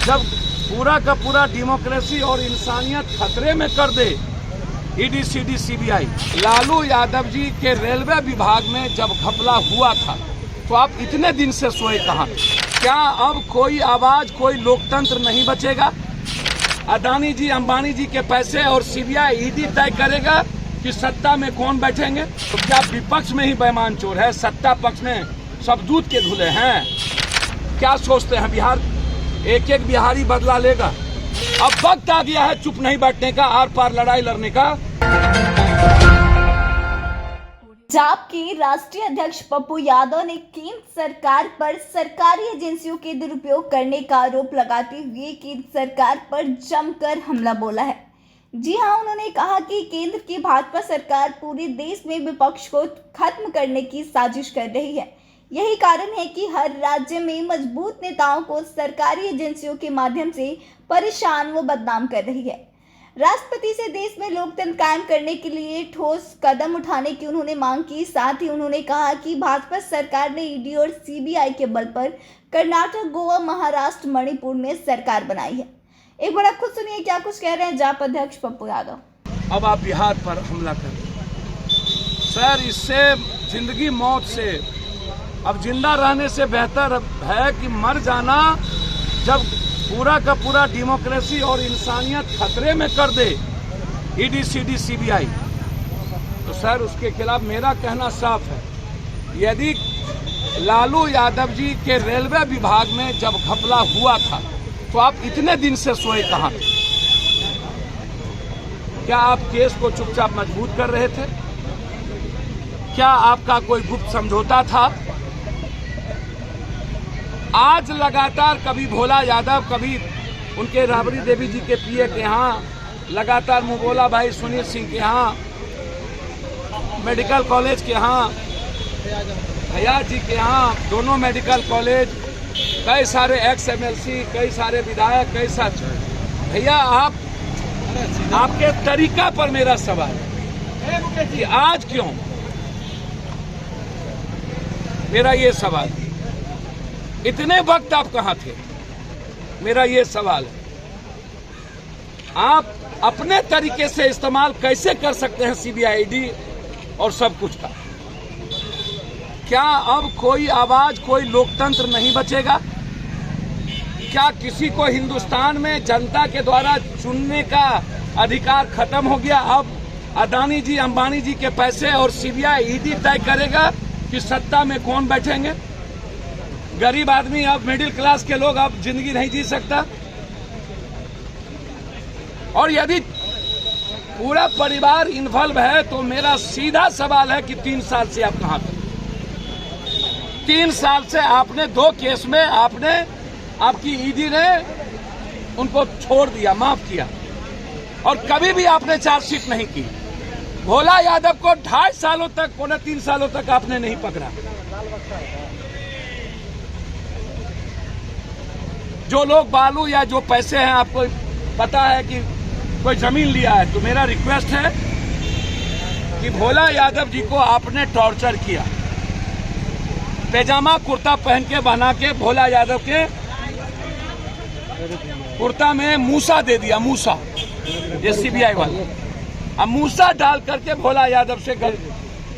जब पूरा का पूरा डेमोक्रेसी और इंसानियत खतरे में कर दे ED, CD, CBI. Lalu Yadav ji के रेलवे विभाग में जब घपला हुआ था तो आप इतने दिन से सोए कहाँ? क्या अब कोई आवाज, कोई लोकतंत्र नहीं बचेगा? अदानी जी, अंबानी जी के पैसे और सीबीआई, ईडी तय करेगा कि सत्ता में कौन बैठेंगे? तो क्या विपक्ष में ही बेईमान चोर है, सत्ता पक्ष में सब दूध के धुले हैं? क्या सोचते हैं बिहार एक एक बिहारी बदला लेगा? अब वक्त आ गया है चुप नहीं बैठने का, आर पार लड़ाई लड़ने का। जाप के राष्ट्रीय अध्यक्ष पप्पू यादव ने केंद्र सरकार पर सरकारी एजेंसियों के दुरुपयोग करने का आरोप लगाते हुए केंद्र सरकार पर जमकर हमला बोला है। जी हां, उन्होंने कहा कि केंद्र की भाजपा सरकार पूरे देश में विपक्ष को खत्म करने की साजिश कर रही है। यही कारण है कि हर राज्य में मजबूत नेताओं को सरकारी एजेंसियों के माध्यम से परेशान व बदनाम कर रही है। राष्ट्रपति से देश में लोकतंत्र कायम करने के लिए ठोस कदम उठाने की उन्होंने मांग की। साथ ही उन्होंने कहा कि भाजपा सरकार ने ईडी और सीबीआई के बल पर कर्नाटक, गोवा, महाराष्ट्र, मणिपुर में सरकार बनाई है। एक बार आप खुद सुनिए क्या कुछ कह रहे हैं जाप अध्यक्ष पप्पू यादव। अब आप बिहार पर हमला कर सर, इससे जिंदगी मौत से, अब जिंदा रहने से बेहतर है कि मर जाना। जब पूरा का पूरा डेमोक्रेसी और इंसानियत खतरे में कर दे ईडी, सीडी, सीबीआई, तो सर उसके खिलाफ मेरा कहना साफ है। यदि लालू यादव जी के रेलवे विभाग में जब घपला हुआ था तो आप इतने दिन से सोए कहाँ थे? क्या आप केस को चुपचाप मजबूत कर रहे थे? क्या आपका कोई गुप्त समझौता था? आज लगातार कभी भोला यादव, कभी उनके राबड़ी देवी जी के पीए के यहाँ, लगातार मुबोला भाई सुनील सिंह के यहाँ, मेडिकल कॉलेज के यहाँ, भैया जी के यहाँ, दोनों मेडिकल कॉलेज, कई सारे एक्स एमएलसी, कई सारे विधायक, कई सारे भैया, आपके तरीका पर मेरा सवाल है कि आज क्यों? मेरा ये सवाल, इतने वक्त आप कहाँ थे? मेरा ये सवाल है। आप अपने तरीके से इस्तेमाल कैसे कर सकते हैं सीबीआई, ईडी और सब कुछ का? क्या अब कोई आवाज, कोई लोकतंत्र नहीं बचेगा? क्या किसी को हिंदुस्तान में जनता के द्वारा चुनने का अधिकार खत्म हो गया? अब अदानी जी, अंबानी जी के पैसे और सीबीआई, ईडी तय करेगा कि सत्ता में कौन बैठेंगे? गरीब आदमी, अब मिडिल क्लास के लोग अब जिंदगी नहीं जी सकता। और यदि पूरा परिवार इन्वॉल्व है तो मेरा सीधा सवाल है कि 3 साल से आप कहां थे? 3 साल से आपने 2 केस में आपकी ईडी ने उनको छोड़ दिया, माफ किया, और कभी भी आपने चार्जशीट नहीं की। भोला यादव को 2.5 सालों तक, 3 सालों तक आपने नहीं पकड़ा। जो लोग बालू या जो पैसे हैं, आपको पता है कि कोई जमीन लिया है, तो मेरा रिक्वेस्ट है कि भोला यादव जी को आपने टॉर्चर किया, पैजामा कुर्ता पहन के बना के भोला यादव के कुर्ता में मूसा दे दिया, मूसा, ये सीबीआई वाले, अब मूसा डाल करके भोला यादव से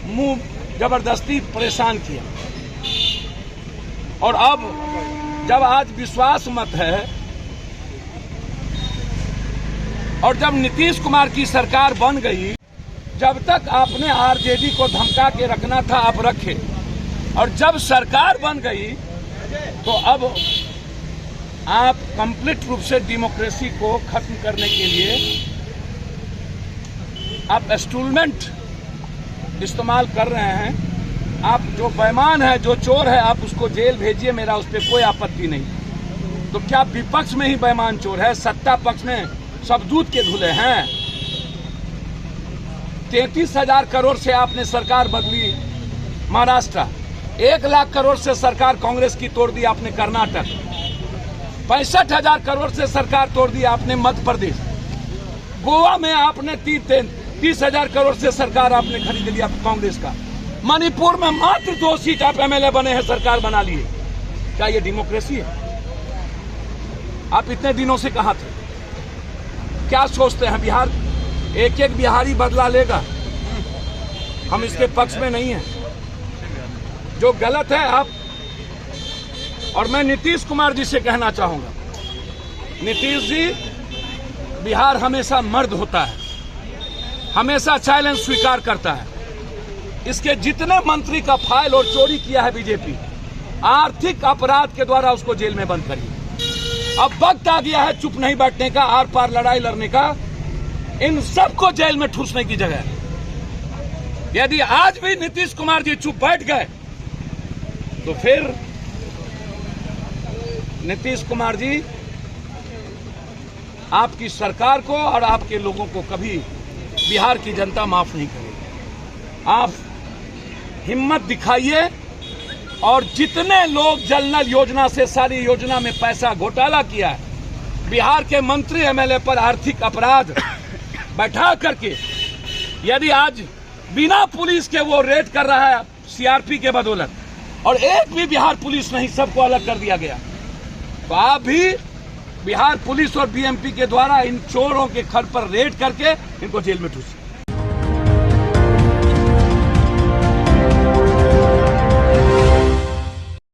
मुंह जबरदस्ती परेशान किया। और अब जब आज विश्वास मत है और जब नीतीश कुमार की सरकार बन गई, जब तक आपने आरजेडी को धमका के रखना था आप रखे, और जब सरकार बन गई तो अब आप कंप्लीट रूप से डेमोक्रेसी को खत्म करने के लिए आप इंस्ट्रूमेंट इस्तेमाल कर रहे हैं। आप जो बेईमान है, जो चोर है, आप उसको जेल भेजिए, मेरा उस पर कोई आपत्ति नहीं। तो क्या विपक्ष में ही बेईमान चोर है, सत्ता पक्ष में सब दूध के धुले हैं? 33,000 करोड़ से आपने सरकार बदली महाराष्ट्र, 1 लाख करोड़ से सरकार कांग्रेस की तोड़ दी आपने कर्नाटक, 65,000 करोड़ से सरकार तोड़ दी आपने मध्य प्रदेश, गोवा में आपने 30,000 करोड़ से सरकार आपने खरीद लिया कांग्रेस का, मणिपुर में मात्र 2 सीट आप एमएलए बने हैं, सरकार बना लिए। क्या ये डेमोक्रेसी है? आप इतने दिनों से कहां थे? क्या सोचते हैं बिहार एक एक बिहारी बदला लेगा? हम इसके पक्ष में नहीं हैं। जो गलत है आप, और मैं नीतीश कुमार जी से कहना चाहूंगा, नीतीश जी, बिहार हमेशा मर्द होता है, हमेशा चैलेंज स्वीकार करता है। इसके जितने मंत्री का फाइल और चोरी किया है बीजेपी, आर्थिक अपराध के द्वारा उसको जेल में बंद करिए। अब वक्त आ गया है चुप नहीं बैठने का, आर पार लड़ाई लड़ने का। इन सबको जेल में ठूसने की जगह यदि आज भी नीतीश कुमार जी चुप बैठ गए तो फिर नीतीश कुमार जी आपकी सरकार को और आपके लोगों को कभी बिहार की जनता माफ नहीं करेगी। आप हिम्मत दिखाइए और जितने लोग जल नल योजना से सारी योजना में पैसा घोटाला किया है, बिहार के मंत्री एमएलए पर आर्थिक अपराध बैठा करके यदि आज बिना पुलिस के वो रेड कर रहा है सीआरपी के बदौलत, और एक भी बिहार पुलिस नहीं, सबको अलग कर दिया गया, तो आप भी बिहार पुलिस और बीएमपी के द्वारा इन चोरों के घर पर रेड करके इनको जेल में ठूसिए।